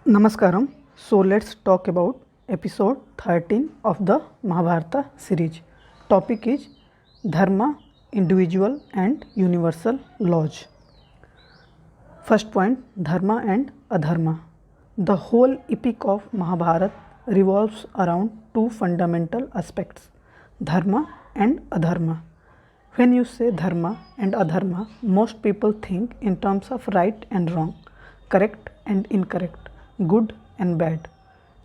Namaskaram. So let's talk about episode 13 of the Mahabharata series. Topic is Dharma, individual and universal laws. First point, Dharma and Adharma. The whole epic of Mahabharata revolves around two fundamental aspects, Dharma and Adharma. When you say Dharma and Adharma, most people think in terms of right and wrong, correct and incorrect, good and bad.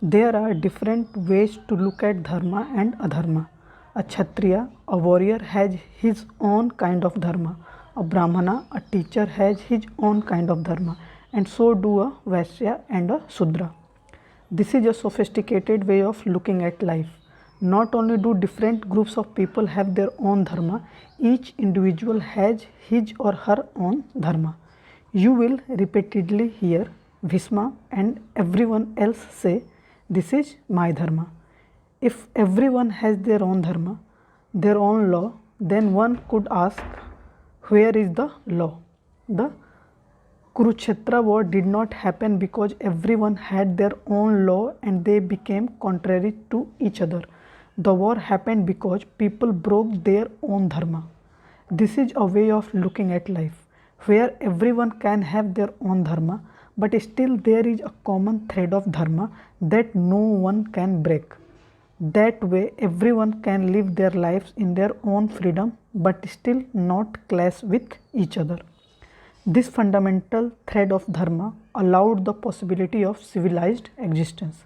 There are different ways to look at Dharma and Adharma. A Kshatriya, a warrior, has his own kind of Dharma. A Brahmana, a teacher, has his own kind of Dharma. And so do a Vaishya and a Sudra. This is a sophisticated way of looking at life. Not only do different groups of people have their own Dharma, each individual has his or her own Dharma. You will repeatedly hear Bhishma and everyone else say, "This is my Dharma." If everyone has their own Dharma, their own law, then one could ask, where is the law? The Kurukshetra war did not happen because everyone had their own law and they became contrary to each other. The war happened because people broke their own Dharma. This is a way of looking at life, where everyone can have their own Dharma, but still there is a common thread of Dharma that no one can break. That way everyone can live their lives in their own freedom but still not clash with each other. This fundamental thread of Dharma allowed the possibility of civilized existence.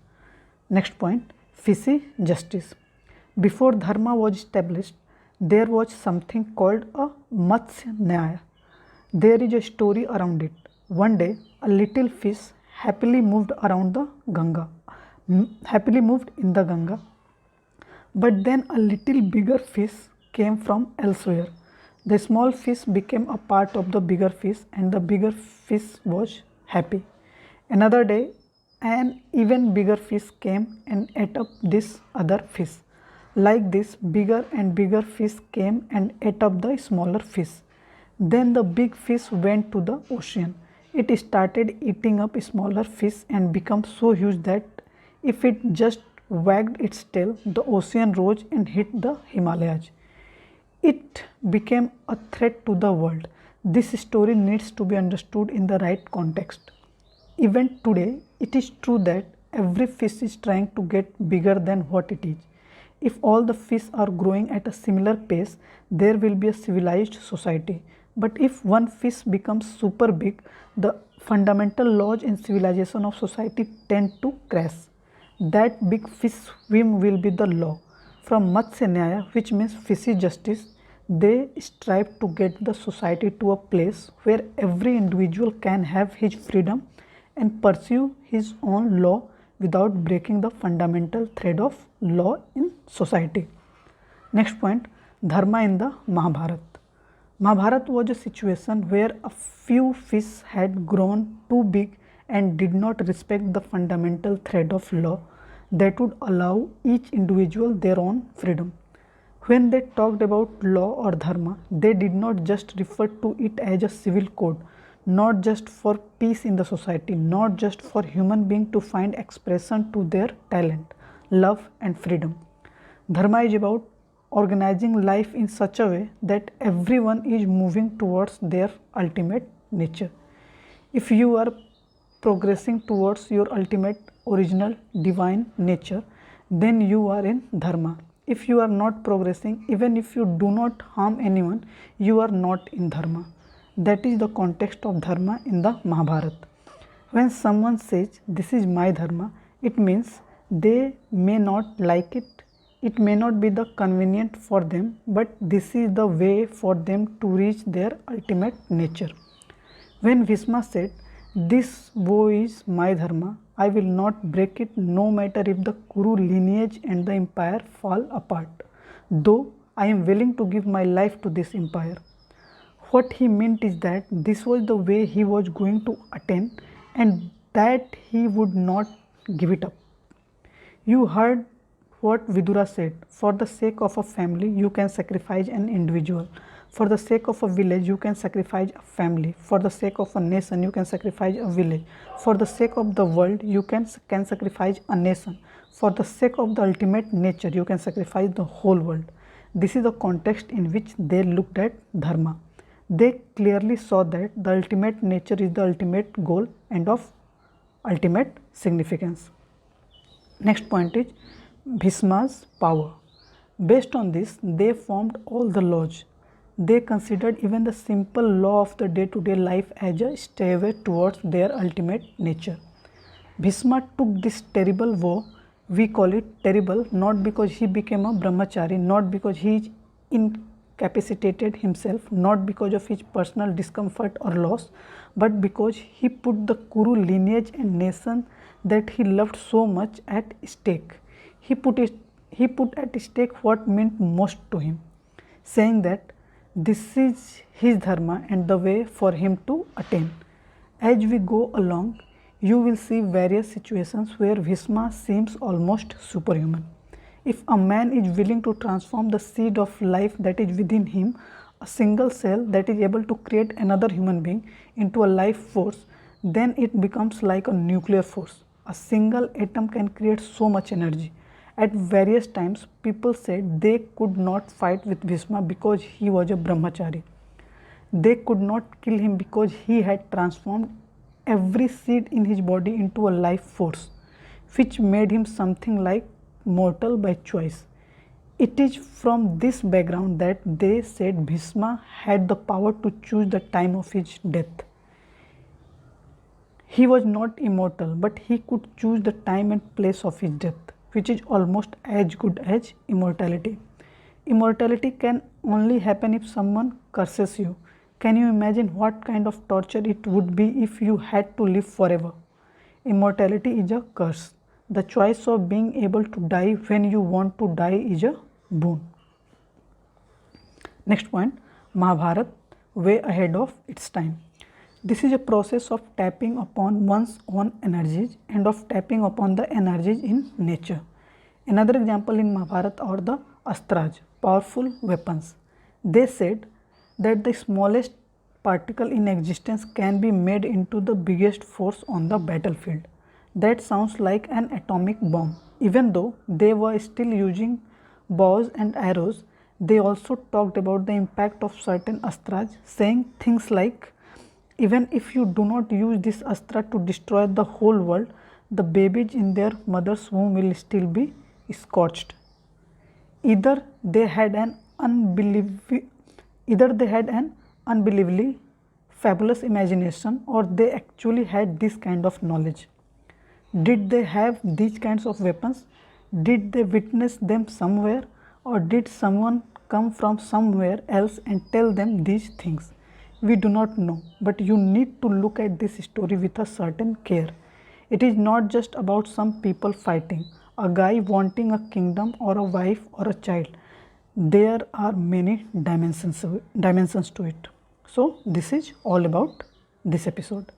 Next point, fishy justice. Before Dharma was established, there was something called a Matsya Nyaya. There is a story around it. One day, a little fish happily moved in the Ganga, but then a little bigger fish came from elsewhere. The small fish became a part of the bigger fish and the bigger fish was happy. Another day, an even bigger fish came and ate up this other fish. Like this, bigger and bigger fish came and ate up the smaller fish. Then the big fish went to the ocean. It started eating up smaller fish and became so huge that if it just wagged its tail, the ocean rose and hit the Himalayas. It became a threat to the world. This story needs to be understood in the right context. Even today, it is true that every fish is trying to get bigger than what it is. If all the fish are growing at a similar pace, there will be a civilized society. But if one fish becomes super big, the fundamental laws and civilization of society tend to crash. That big fish swim will be the law. From Matsya Nyaya, which means fishy justice, they strive to get the society to a place where every individual can have his freedom and pursue his own law without breaking the fundamental thread of law in society. Next point, Dharma in the Mahabharata. Mahabharata was a situation where a few fish had grown too big and did not respect the fundamental thread of law that would allow each individual their own freedom. When they talked about law or dharma, they did not just refer to it as a civil code, not just for peace in the society, not just for human beings to find expression to their talent, love and freedom. Dharma is about organizing life in such a way that everyone is moving towards their ultimate nature. If you are progressing towards your ultimate original divine nature, then you are in Dharma. If you are not progressing, even if you do not harm anyone, you are not in Dharma. That is the context of Dharma in the Mahabharata. When someone says, "This is my Dharma," it means they may not like it. It may not be the convenient for them, but this is the way for them to reach their ultimate nature. When Bhishma said, "This bow is my Dharma, I will not break it no matter if the Kuru lineage and the empire fall apart, though I am willing to give my life to this empire." What he meant is that this was the way he was going to attain and that he would not give it up. You heard what Vidura said, for the sake of a family, you can sacrifice an individual. For the sake of a village, you can sacrifice a family. For the sake of a nation, you can sacrifice a village. For the sake of the world, you can sacrifice a nation. For the sake of the ultimate nature, you can sacrifice the whole world. This is the context in which they looked at Dharma. They clearly saw that the ultimate nature is the ultimate goal and of ultimate significance. Next point is Bhisma's power. Based on this, they formed all the laws. They considered even the simple law of the day-to-day life as a stairway towards their ultimate nature. Bhisma took this terrible vow. We call it terrible not because he became a brahmachari, not because he incapacitated himself, not because of his personal discomfort or loss, but because he put the Kuru lineage and nation that he loved so much at stake. He put at stake what meant most to him, saying that this is his dharma and the way for him to attain. As we go along, you will see various situations where Bhisma seems almost superhuman. If a man is willing to transform the seed of life that is within him, a single cell that is able to create another human being into a life force, then it becomes like a nuclear force. A single atom can create so much energy. At various times, people said they could not fight with Bhisma because he was a brahmachari. They could not kill him because he had transformed every seed in his body into a life force, which made him something like mortal by choice. It is from this background that they said Bhisma had the power to choose the time of his death. He was not immortal, but he could choose the time and place of his death, which is almost as good as immortality. Immortality can only happen if someone curses you. Can you imagine what kind of torture it would be if you had to live forever? Immortality is a curse. The choice of being able to die when you want to die is a boon. Next point, Mahabharata, way ahead of its time. This is a process of tapping upon one's own energies and of tapping upon the energies in nature. Another example in Mahabharata are the astras, powerful weapons. They said that the smallest particle in existence can be made into the biggest force on the battlefield. That sounds like an atomic bomb. Even though they were still using bows and arrows, they also talked about the impact of certain astras, saying things like, even if you do not use this astra to destroy the whole world, the babies in their mother's womb will still be scorched. Either they had an unbelievably fabulous imagination, or they actually had this kind of knowledge. Did they have these kinds of weapons? Did they witness them somewhere, or did someone come from somewhere else and tell them these things? We do not know, but you need to look at this story with a certain care. It is not just about some people fighting, a guy wanting a kingdom or a wife or a child. There are many dimensions to it. So this is all about this episode.